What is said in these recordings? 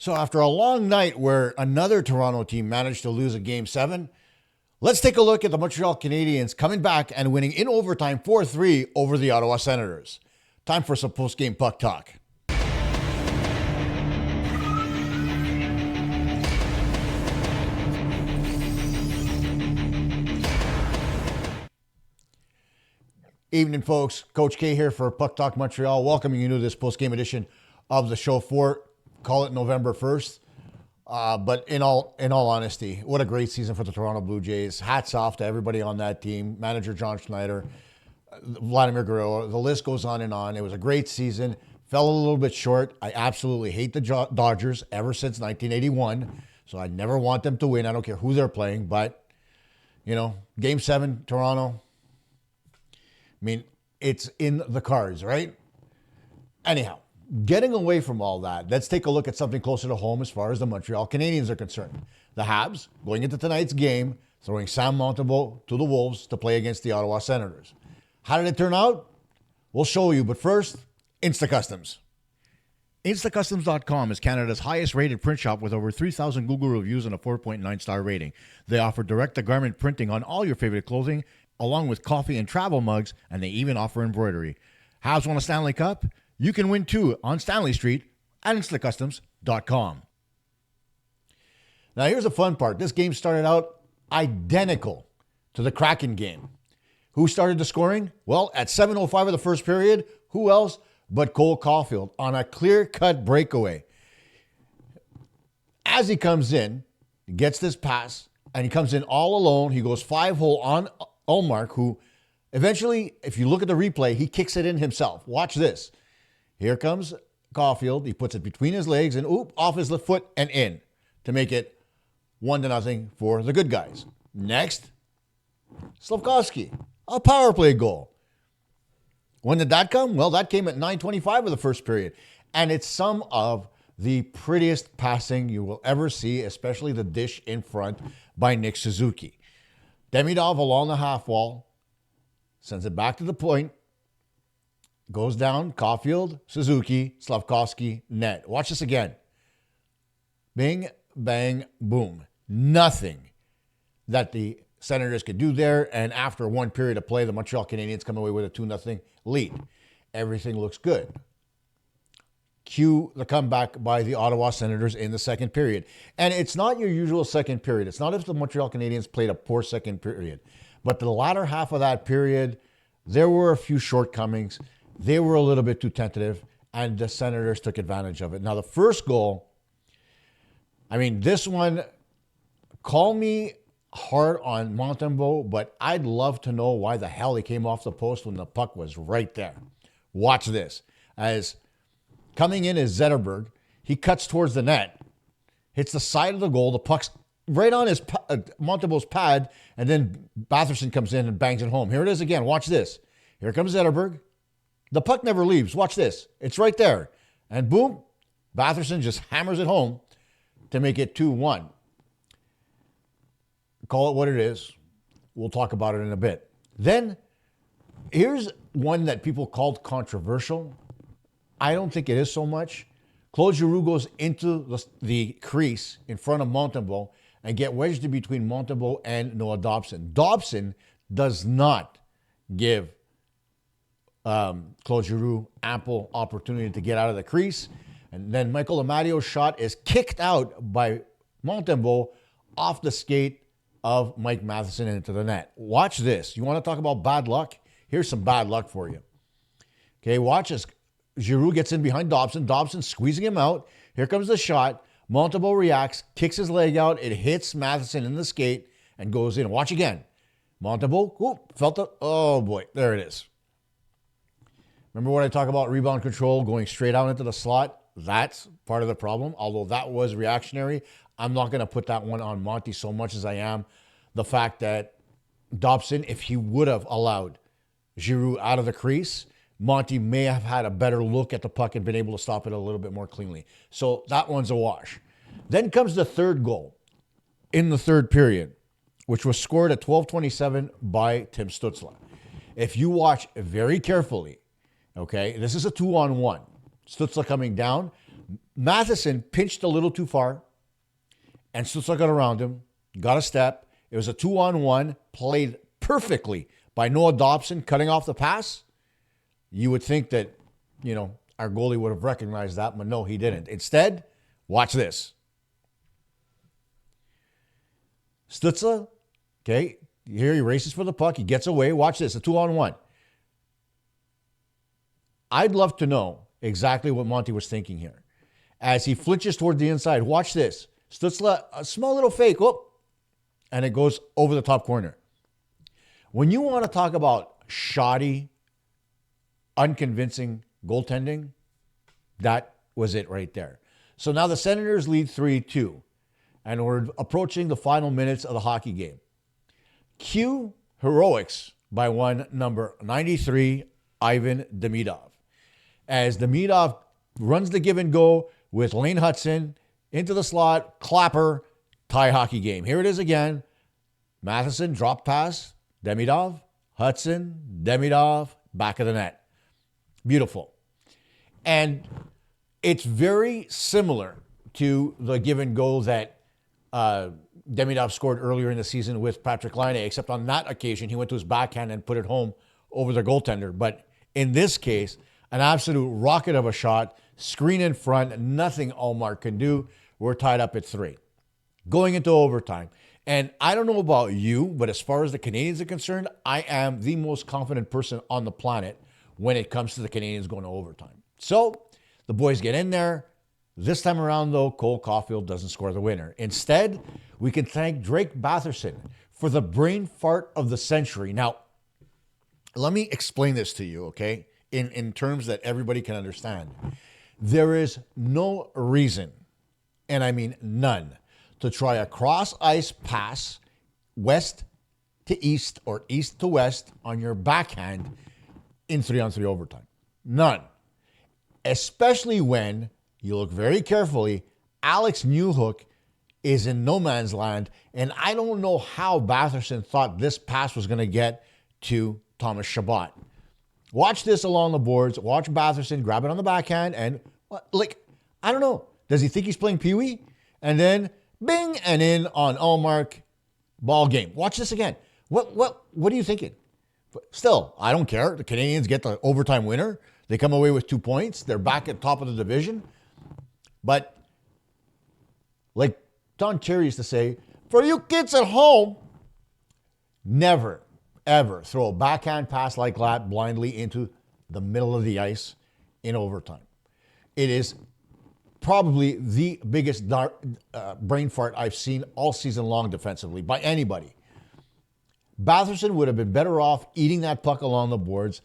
So after a long night where another Toronto team managed to lose a Game 7, let's take a look at the Montreal Canadiens coming back and winning in overtime 4-3 over the Ottawa Senators. Time for some post-game puck talk. Evening, folks. Coach K here for Puck Talk Montreal, welcoming you to this post-game edition of the show for, call it November 1st. But in all honesty, what a great season for the Toronto Blue Jays. Hats off to everybody on that team, manager John Schneider, Vladimir Guerrero. The list goes on and on. It was a great season. Fell a little bit short. I absolutely hate the Dodgers ever since 1981. So I never want them to win. I don't care who they're playing. But, you know, Game 7, Toronto. I mean, it's in the cards, right? Anyhow, getting away from all that, let's take a look at something closer to home as far as the Montreal Canadiens are concerned. The Habs, going into tonight's game, throwing Sam Montembeault to the Wolves to play against the Ottawa Senators. How did it turn out? We'll show you, but first, Instacustoms. Instacustoms.com is Canada's highest rated print shop with over 3,000 Google reviews and a 4.9 star rating. They offer direct-to-garment printing on all your favorite clothing, along with coffee and travel mugs, and they even offer embroidery. Habs won a Stanley Cup? You can win too on Stanley Street at instacustoms.com. Now here's the fun part. This game started out identical to the Kraken game. Who started the scoring? Well, at 7:05 of the first period, who else but Cole Caulfield on a clear-cut breakaway. As he comes in, he gets this pass, and he comes in all alone. He goes 5-hole on Ullmark, who eventually, if you look at the replay, he kicks it in himself. Watch this. Here comes Caulfield. He puts it between his legs and off his left foot and in to make it 1-0 for the good guys. Next, Slafkovsky, a power play goal. When did that come? Well, that came at 9:25 of the first period. And it's some of the prettiest passing you will ever see, especially the dish in front by Nick Suzuki. Demidov along the half wall, sends it back to the point, goes down, Caulfield, Suzuki, Slafkovsky, net. Watch this again. Bing, bang, boom. Nothing that the Senators could do there, and after one period of play, the Montreal Canadiens come away with a 2-0 lead. Everything looks good. Cue the comeback by the Ottawa Senators in the second period. And it's not your usual second period. It's not if the Montreal Canadiens played a poor second period. But the latter half of that period, there were a few shortcomings. They were a little bit too tentative, and the Senators took advantage of it. Now, the first goal, I mean, this one, call me hard on Montembeault, but I'd love to know why the hell he came off the post when the puck was right there. Watch this. As coming in is Zetterberg. He cuts towards the net, hits the side of the goal. The puck's right on his Montembeault's pad, and then Batherson comes in and bangs it home. Here it is again. Watch this. Here comes Zetterberg. The puck never leaves. Watch this. It's right there. And boom, Batherson just hammers it home to make it 2-1. Call it what it is. We'll talk about it in a bit. Then, here's one that people called controversial. I don't think it is so much. Claude Giroux goes into the crease in front of Montembeault and get wedged in between Montembeault and Noah Dobson. Dobson does not give Claude Giroux ample opportunity to get out of the crease. And then Michael Amadio's shot is kicked out by Montembeault off the skate of Mike Matheson into the net. Watch this. You want to talk about bad luck? Here's some bad luck for you. Okay, watch as Giroux gets in behind Dobson. Dobson squeezing him out. Here comes the shot. Montembeault reacts, kicks his leg out. It hits Matheson in the skate and goes in. Watch again. Montembeault, felt it. Oh boy, there it is. Remember when I talk about rebound control going straight out into the slot? That's part of the problem. Although that was reactionary, I'm not going to put that one on Monty so much as I am the fact that Dobson, if he would have allowed Giroux out of the crease, Monty may have had a better look at the puck and been able to stop it a little bit more cleanly. So that one's a wash. Then comes the third goal in the third period, which was scored at 12:27 by Tim Stützle. If you watch very carefully, okay, this is a 2-on-1. Stützle coming down. Batherson pinched a little too far, and Stützle got around him, got a step. It was a 2-on-1, played perfectly by Noah Dobson, cutting off the pass. You would think that, our goalie would have recognized that, but no, he didn't. Instead, watch this. Stützle, okay, here he races for the puck. He gets away. Watch this, a 2-on-1. I'd love to know exactly what Monty was thinking here. As he flinches toward the inside, watch this. Stützle, a small little fake, and it goes over the top corner. When you want to talk about shoddy, unconvincing goaltending, that was it right there. So now the Senators lead 3-2, and we're approaching the final minutes of the hockey game. Cue heroics by one number 93, Ivan Demidov. As Demidov runs the give and go with Lane Hutson into the slot, clapper, tie hockey game. Here it is again. Batherson, drop pass, Demidov, Hutson, Demidov, back of the net. Beautiful. And it's very similar to the give and go that Demidov scored earlier in the season with Patrick Laine, except on that occasion, he went to his backhand and put it home over the goaltender. But in this case, an absolute rocket of a shot, screen in front, nothing Ullmark can do. We're tied up at 3. Going into overtime. And I don't know about you, but as far as the Canadiens are concerned, I am the most confident person on the planet when it comes to the Canadiens going to overtime. So the boys get in there. This time around, though, Cole Caulfield doesn't score the winner. Instead, we can thank Drake Batherson for the brain fart of the century. Now, let me explain this to you, okay, in terms that everybody can understand. There is no reason, and I mean none, to try a cross-ice pass west to east or east to west on your backhand in 3-on-3 overtime. None. Especially when, you look very carefully, Alex Newhook is in no man's land, and I don't know how Batherson thought this pass was going to get to Thomas Chabot. Watch this along the boards. Watch Batherson grab it on the backhand, and, I don't know. Does he think he's playing Pee-wee? And then, bing, and in on Ullmark, ball game. Watch this again. What are you thinking? Still, I don't care. The Canadiens get the overtime winner. They come away with 2 points. They're back at top of the division. But like Don Cherry used to say, for you kids at home, never, ever throw a backhand pass like that blindly into the middle of the ice in overtime. It is probably the biggest brain fart I've seen all season long defensively by anybody. Batherson would have been better off eating that puck along the boards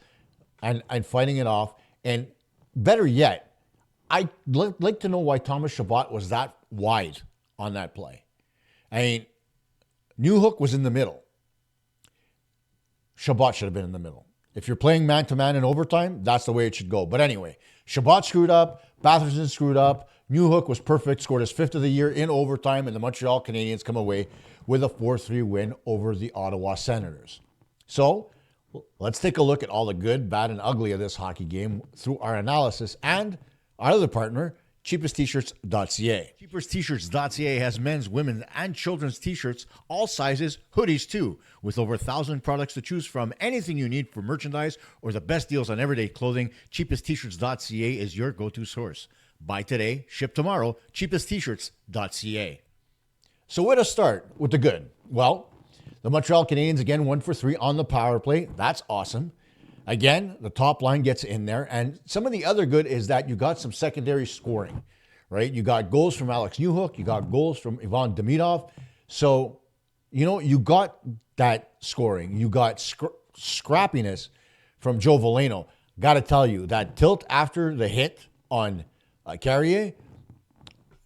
and fighting it off. And better yet, I'd like to know why Thomas Chabot was that wide on that play. I mean, Newhook was in the middle. Chabot should have been in the middle. If you're playing man-to-man in overtime, that's the way it should go. But anyway, Chabot screwed up. Batherson screwed up. Newhook was perfect, scored his 5th of the year in overtime, and the Montreal Canadiens come away with a 4-3 win over the Ottawa Senators. So, let's take a look at all the good, bad, and ugly of this hockey game through our analysis and our other partner, cheapesttshirts.ca. Cheapesttshirts.ca has men's, women's, and children's t-shirts, all sizes, hoodies too, with over 1,000 products to choose from. Anything you need for merchandise or the best deals on everyday clothing, cheapesttshirts.ca is your go-to source. Buy today, ship tomorrow, cheapesttshirts.ca. So where to start with the good? Well, the Montreal Canadiens again 1 for 3 on the power play. That's awesome. Again, the top line gets in there. And some of the other good is that you got some secondary scoring, right? You got goals from Alex Newhook. You got goals from Ivan Demidov. So, you got that scoring. You got scrappiness from Joe Veleno. Got to tell you, that tilt after the hit on Carrier,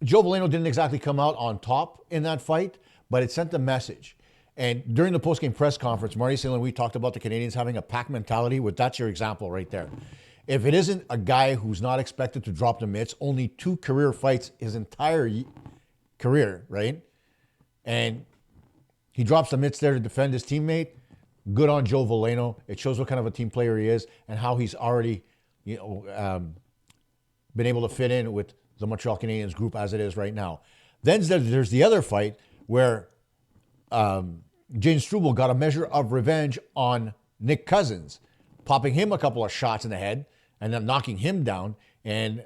Joe Veleno didn't exactly come out on top in that fight, but it sent a message. And during the post-game press conference, Marty St. Louis talked about the Canadiens having a pack mentality. That's your example right there. If it isn't a guy who's not expected to drop the mitts, only 2 career fights his entire career, right? And he drops the mitts there to defend his teammate. Good on Joe Veleno. It shows what kind of a team player he is and how he's already, been able to fit in with the Montreal Canadiens group as it is right now. Then there's the other fight where James Struble got a measure of revenge on Nick Cousins, popping him a couple of shots in the head and then knocking him down and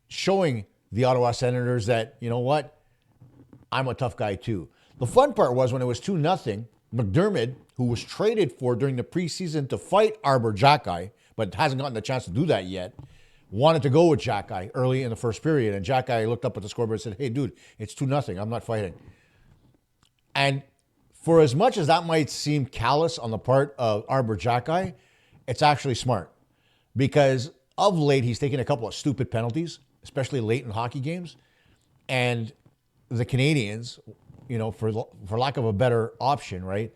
showing the Ottawa Senators that, you know what, I'm a tough guy too. The fun part was when it was 2-0, McDermott, who was traded for during the preseason to fight Arbor Xhekaj, but hasn't gotten the chance to do that yet, wanted to go with Xhekaj early in the first period. And Xhekaj looked up at the scoreboard and said, hey, dude, it's 2-0. I'm not fighting. And for as much as that might seem callous on the part of Arbor Xhekaj, it's actually smart. Because of late, he's taken a couple of stupid penalties, especially late in hockey games. And the Canadiens, you know, for lack of a better option, right,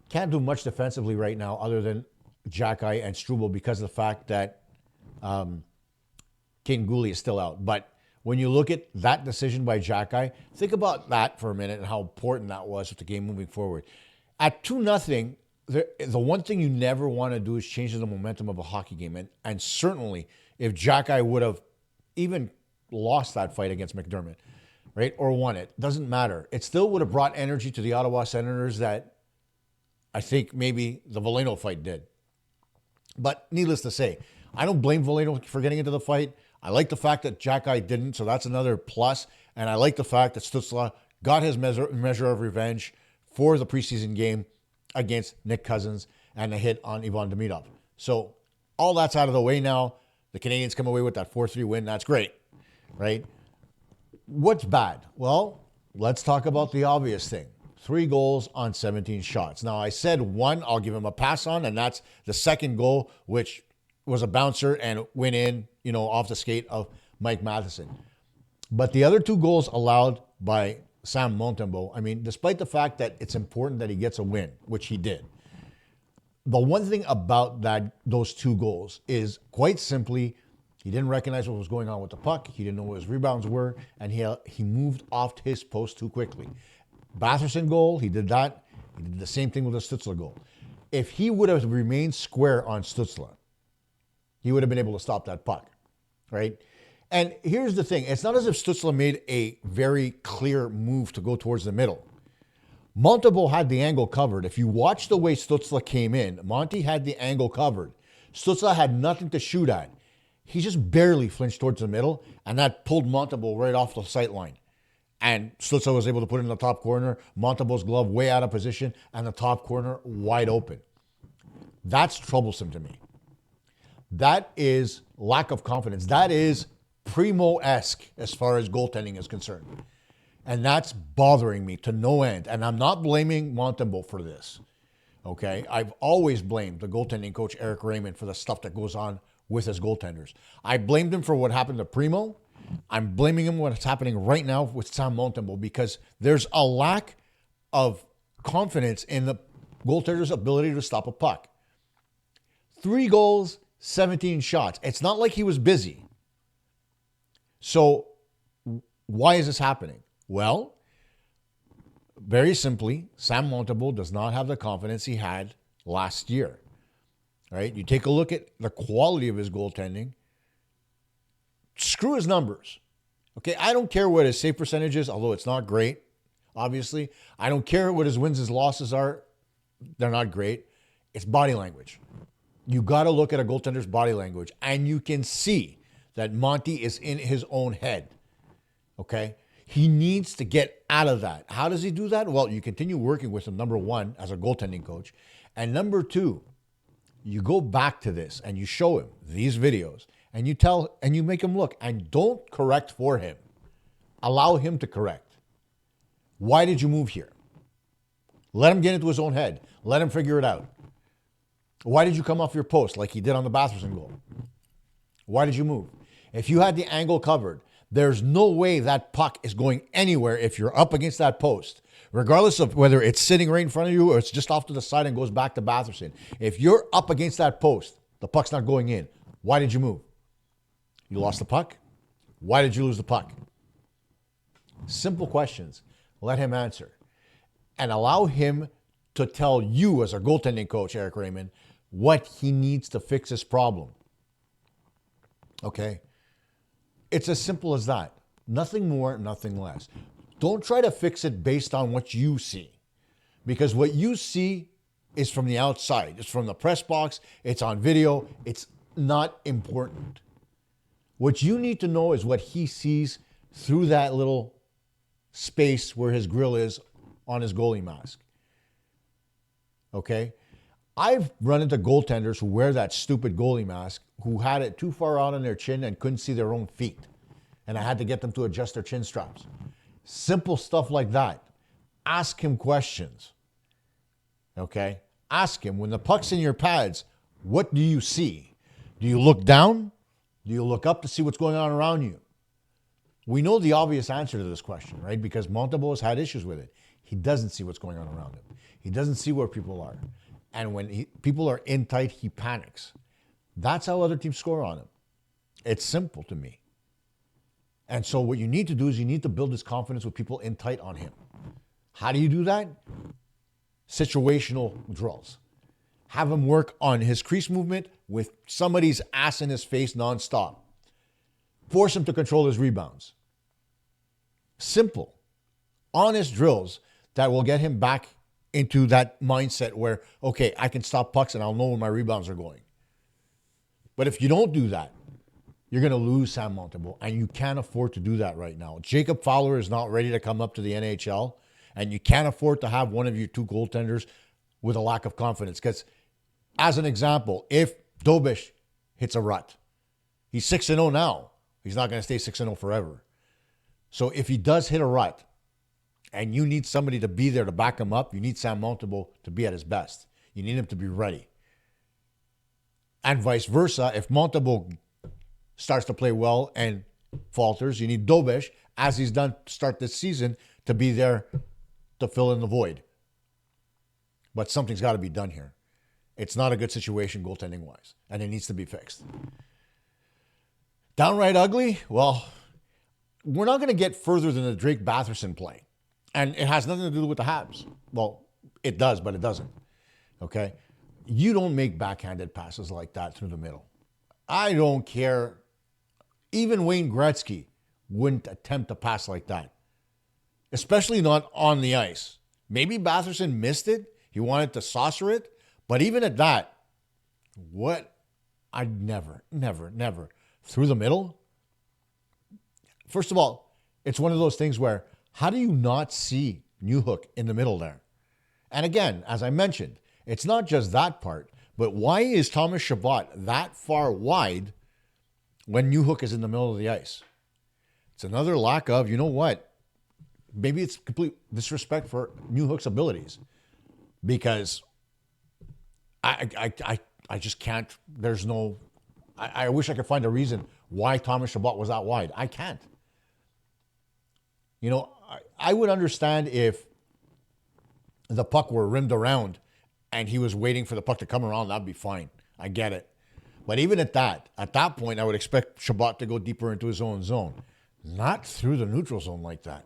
can't do much defensively right now other than Xhekaj and Struble because of the fact that King Gooley is still out. But when you look at that decision by Xhekaj, think about that for a minute and how important that was with the game moving forward. At 2-0, the one thing you never want to do is change the momentum of a hockey game. And certainly, if Xhekaj would have even lost that fight against McDermott, right, or won it, doesn't matter. It still would have brought energy to the Ottawa Senators that I think maybe the Veleno fight did. But needless to say, I don't blame Veleno for getting into the fight. I like the fact that Xhekaj didn't, so that's another plus. And I like the fact that Stützle got his measure of revenge for the preseason game against Nick Cousins and a hit on Ivan Demidov. So all that's out of the way now. The Canadiens come away with that 4-3 win. That's great, right? What's bad? Well, let's talk about the obvious thing. 3 goals on 17 shots. Now, I said one I'll give him a pass on, and that's the second goal, which was a bouncer and went in, you know, off the skate of Mike Batherson. But the other 2 goals allowed by Sam Montembeault, I mean, despite the fact that it's important that he gets a win, which he did, the one thing about those 2 goals is quite simply he didn't recognize what was going on with the puck. He didn't know what his rebounds were, and he moved off his post too quickly. Batherson goal, he did that. He did the same thing with the Stützle goal. If he would have remained square on Stützle, he would have been able to stop that puck, right? And here's the thing. It's not as if Stützle made a very clear move to go towards the middle. Montembeault had the angle covered. If you watch the way Stützle came in, Monty had the angle covered. Stützle had nothing to shoot at. He just barely flinched towards the middle, and that pulled Montembeault right off the sight line. And Stützle was able to put it in the top corner, Montembeault's glove way out of position, and the top corner wide open. That's troublesome to me. That is lack of confidence. That is Primo-esque as far as goaltending is concerned. And that's bothering me to no end. And I'm not blaming Montembeault for this. Okay? I've always blamed the goaltending coach, Eric Raymond, for the stuff that goes on with his goaltenders. I blamed him for what happened to Primo. I'm blaming him what's happening right now with Sam Montembeault because there's a lack of confidence in the goaltender's ability to stop a puck. 3 goals, 17 shots. It's not like he was busy. So why is this happening? Well, very simply, Sam Montembeault does not have the confidence he had last year. Right? You take a look at the quality of his goaltending. Screw his numbers. Okay, I don't care what his save percentage is, although it's not great, obviously. I don't care what his wins, his losses are. They're not great. It's body language. You got to look at a goaltender's body language, and you can see that Monty is in his own head. Okay? He needs to get out of that. How does he do that? Well, you continue working with him, number one, as a goaltending coach. And number two, you go back to this and you show him these videos and you make him look and don't correct for him. Allow him to correct. Why did you move here? Let him get into his own head. Let him figure it out. Why did you come off your post like he did on the Batherson goal? Why did you move? If you had the angle covered, there's no way that puck is going anywhere if you're up against that post, regardless of whether it's sitting right in front of you or it's just off to the side and goes back to Batherson. If you're up against that post, the puck's not going in. Why did you move? You lost the puck? Why did you lose the puck? Simple questions. Let him answer. And allow him to tell you as a goaltending coach, Eric Raymond, what he needs to fix his problem. Okay? It's as simple as that. Nothing more, nothing less. Don't try to fix it based on what you see, because what you see is from the outside. It's from the press box. It's on video. It's not important. What you need to know is what he sees through that little space where his grill is on his goalie mask. Okay? I've run into goaltenders who wear that stupid goalie mask who had it too far out on their chin and couldn't see their own feet. And I had to get them to adjust their chin straps. Simple stuff like that. Ask him questions. Okay? Ask him, when the puck's in your pads, what do you see? Do you look down? Do you look up to see what's going on around you? We know the obvious answer to this question, right? Because Montembeault has had issues with it. He doesn't see what's going on around him. He doesn't see where people are. And when people are in tight, he panics. That's how other teams score on him. It's simple to me. And so what you need to do is you need to build his confidence with people in tight on him. How do you do that? Situational drills. Have him work on his crease movement with somebody's ass in his face nonstop. Force him to control his rebounds. Simple, honest drills that will get him back into that mindset where, okay, I can stop pucks and I'll know where my rebounds are going. But if you don't do that, you're going to lose Sam Montembeault, and you can't afford to do that right now. Jacob Fowler is not ready to come up to the NHL, and you can't afford to have one of your two goaltenders with a lack of confidence. Because, as an example, if Dobish hits a rut, he's 6-0 now. He's not going to stay 6-0 forever. So if he does hit a rut, and you need somebody to be there to back him up, you need Sam Montembeault to be at his best. You need him to be ready. And vice versa, if Montembeault starts to play well and falters, you need Dobish, as he's done to start this season, to be there to fill in the void. But something's got to be done here. It's not a good situation goaltending-wise, and it needs to be fixed. Downright ugly? Well, we're not going to get further than the Drake Batherson play. And it has nothing to do with the Habs. Well, it does, but it doesn't. Okay? You don't make backhanded passes like that through the middle. I don't care. Even Wayne Gretzky wouldn't attempt a pass like that, especially not on the ice. Maybe Batherson missed it. He wanted to saucer it. But even at that, I'd never. Through the middle? First of all, it's one of those things where, how do you not see Newhook in the middle there? And again, as I mentioned, it's not just that part, but why is Thomas Chabot that far wide when Newhook is in the middle of the ice? It's another lack of, you know what? Maybe it's complete disrespect for Newhook's abilities, because I just can't. There's no. I wish I could find a reason why Thomas Chabot was that wide. I can't. You know, I would understand if the puck were rimmed around and he was waiting for the puck to come around. That'd be fine. I get it. But even at that point, I would expect Chabot to go deeper into his own zone. Not through the neutral zone like that.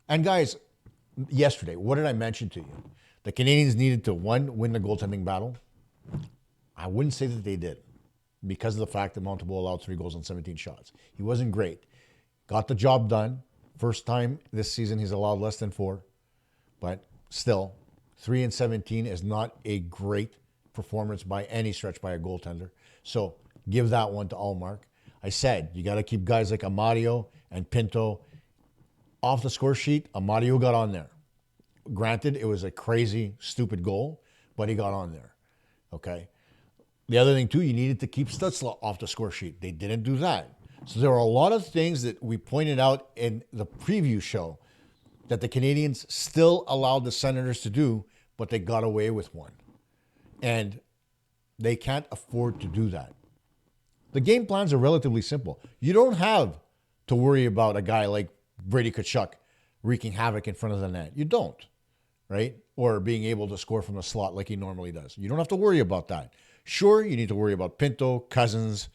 And guys, yesterday, what did I mention to you? The Canadiens needed to, win the goaltending battle. I wouldn't say that they did, because of the fact that Montembeault allowed 3 goals on 17 shots. He wasn't great. Got the job done. First time this season he's allowed less than 4. But still, 3 and 17 is not a great performance by any stretch by a goaltender. So give that one to Allmark. I said, you got to keep guys like Amadio and Pinto off the score sheet. Amadio got on there. Granted, it was a crazy, stupid goal, but he got on there. Okay? The other thing, too, you needed to keep Stützle off the score sheet. They didn't do that. So there are a lot of things that we pointed out in the preview show that the Canadiens still allowed the Senators to do, but they got away with one. And they can't afford to do that. The game plans are relatively simple. You don't have to worry about a guy like Brady Tkachuk wreaking havoc in front of the net. You don't, right? Or being able to score from the slot like he normally does. You don't have to worry about that. Sure, you need to worry about Pinto, Cousins,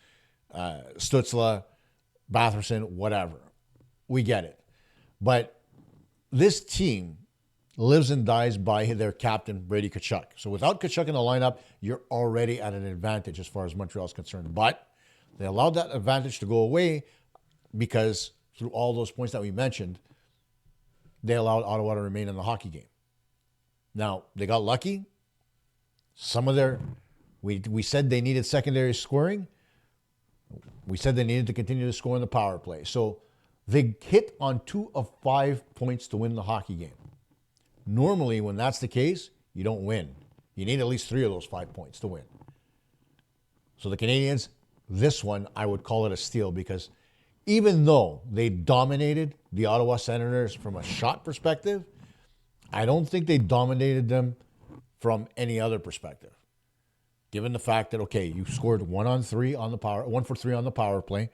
Stützle, Batherson, whatever. We get it. But this team lives and dies by their captain, Brady Tkachuk. So without Tkachuk in the lineup, you're already at an advantage as far as Montreal is concerned. But they allowed that advantage to go away because through all those points that we mentioned, they allowed Ottawa to remain in the hockey game. Now, they got lucky. Some of their, we said they needed secondary scoring. We said they needed to continue to score in the power play. So they hit on 2 of 5 points to win the hockey game. Normally, when that's the case, you don't win. You need at least 3 of those 5 points to win. So the Canadiens, this one, I would call it a steal because even though they dominated the Ottawa Senators from a shot perspective, I don't think they dominated them from any other perspective. Given the fact that, okay, you scored 1 for 3 on the power play.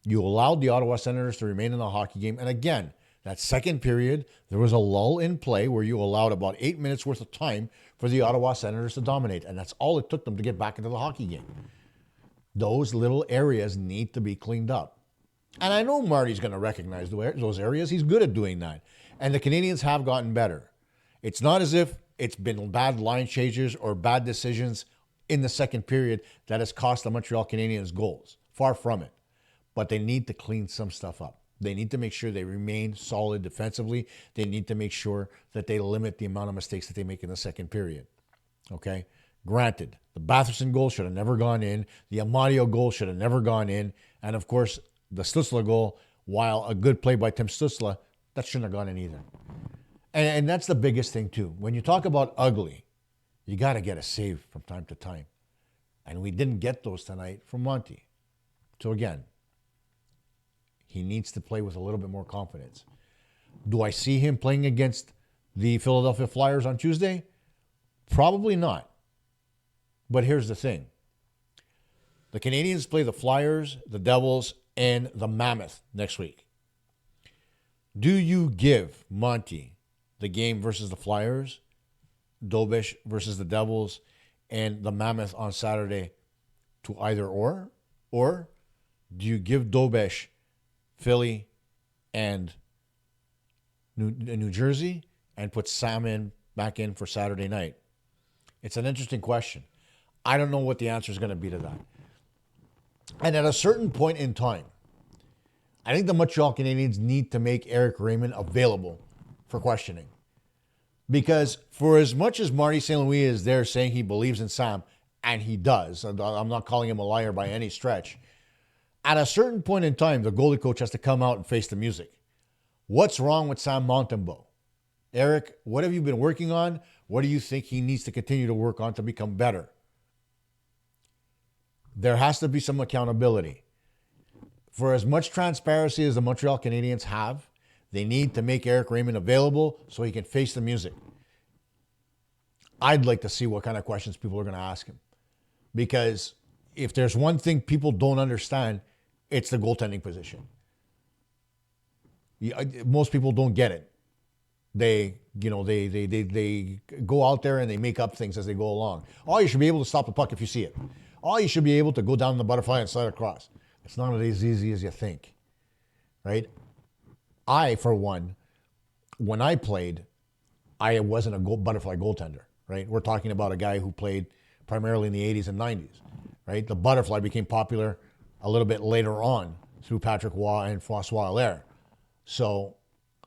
You allowed the Ottawa Senators to remain in the hockey game. And again, that second period, there was a lull in play where you allowed about 8 minutes worth of time for the Ottawa Senators to dominate. And that's all it took them to get back into the hockey game. Those little areas need to be cleaned up. And I know Marty's going to recognize those areas. He's good at doing that. And the Canadiens have gotten better. It's not as if it's been bad line changes or bad decisions in the second period that has cost the Montreal Canadiens goals. Far from it. But they need to clean some stuff up. They need to make sure they remain solid defensively. They need to make sure that they limit the amount of mistakes that they make in the second period. Okay? Granted, the Batherson goal should have never gone in. The Amadio goal should have never gone in. And of course, the Stützle goal, while a good play by Tim Stützle, that shouldn't have gone in either. And that's the biggest thing too. When you talk about ugly, you got to get a save from time to time. And we didn't get those tonight from Monty. So again, he needs to play with a little bit more confidence. Do I see him playing against the Philadelphia Flyers on Tuesday? Probably not. But here's the thing. The Canadiens play the Flyers, the Devils, and the Mammoth next week. Do you give Monty the game versus the Flyers, Dobish versus the Devils, and the Mammoth on Saturday to either or? Or do you give Dobish Philly and New Jersey and put Sam back in for Saturday night? It's an interesting question. I don't know what the answer is going to be to that. And at a certain point in time, I think the Montreal Canadiens need to make Eric Raymond available for questioning. Because for as much as Marty St. Louis is there saying he believes in Sam, and he does, I'm not calling him a liar by any stretch, at a certain point in time, the goalie coach has to come out and face the music. What's wrong with Sam Montembeault? Eric, what have you been working on? What do you think he needs to continue to work on to become better? There has to be some accountability. For as much transparency as the Montreal Canadiens have, they need to make Eric Raymond available so he can face the music. I'd like to see what kind of questions people are going to ask him. Because if there's one thing people don't understand, it's the goaltending position. Most people don't get it. They go out there and they make up things as they go along. Oh, you should be able to stop the puck if you see it. Oh, you should be able to go down the butterfly and slide across. It's not as easy as you think, right? I, for one, when I played, I wasn't a butterfly goaltender, right? We're talking about a guy who played primarily in the 80s and 90s, right? The butterfly became popular a little bit later on through Patrick Waugh and François Allaire. So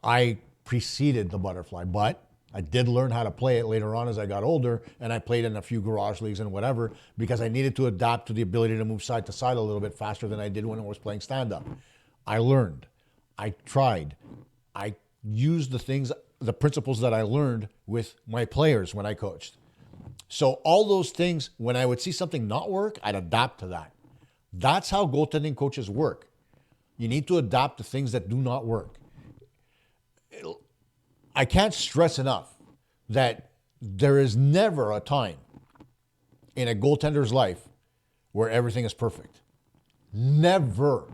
I preceded the butterfly, but I did learn how to play it later on as I got older, and I played in a few garage leagues and whatever because I needed to adapt to the ability to move side to side a little bit faster than I did when I was playing stand-up. I learned. I tried. I used the principles that I learned with my players when I coached. So all those things, when I would see something not work, I'd adapt to that. That's how goaltending coaches work. You need to adapt to things that do not work. I can't stress enough that there is never a time in a goaltender's life where everything is perfect. Never.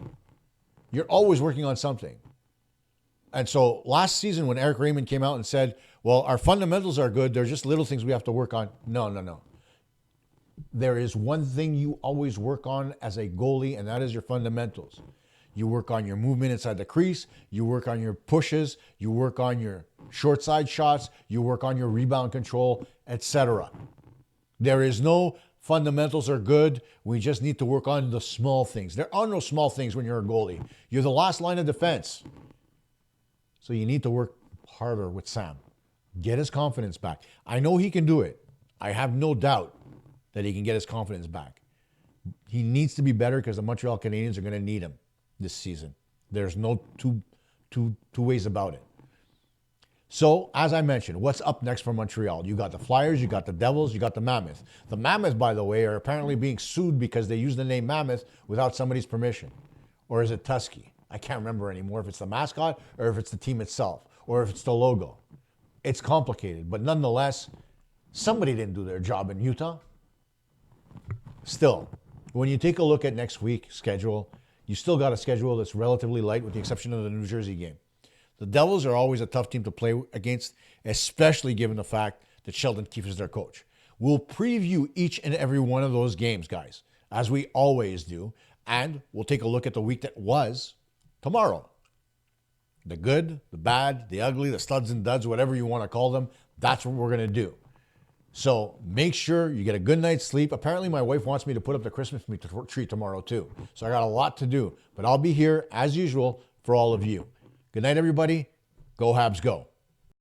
You're always working on something. And so last season when Eric Raymond came out and said, well, our fundamentals are good, there's just little things we have to work on. No. There is one thing you always work on as a goalie, and that is your fundamentals. You work on your movement inside the crease. You work on your pushes. You work on your short side shots. You work on your rebound control, etc. There is no Fundamentals are good. We just need to work on the small things. There are no small things when you're a goalie. You're the last line of defense. So you need to work harder with Sam. Get his confidence back. I know he can do it. I have no doubt that he can get his confidence back. He needs to be better because the Montreal Canadiens are going to need him this season. There's no two ways about it. So, as I mentioned, what's up next for Montreal? You got the Flyers, you got the Devils, you got the Mammoth. The Mammoth, by the way, are apparently being sued because they use the name Mammoth without somebody's permission. Or is it Tusky? I can't remember anymore if it's the mascot or if it's the team itself or if it's the logo. It's complicated, but nonetheless, somebody didn't do their job in Utah. Still, when you take a look at next week's schedule, you still got a schedule that's relatively light with the exception of the New Jersey game. The Devils are always a tough team to play against, especially given the fact that Sheldon Keefe is their coach. We'll preview each and every one of those games, guys, as we always do, and we'll take a look at the week that was tomorrow. The good, the bad, the ugly, the studs and duds, whatever you want to call them, that's what we're going to do. So make sure you get a good night's sleep. Apparently my wife wants me to put up the Christmas tree tomorrow too. So I got a lot to do, but I'll be here as usual for all of you. Good night, everybody. Go Habs, go.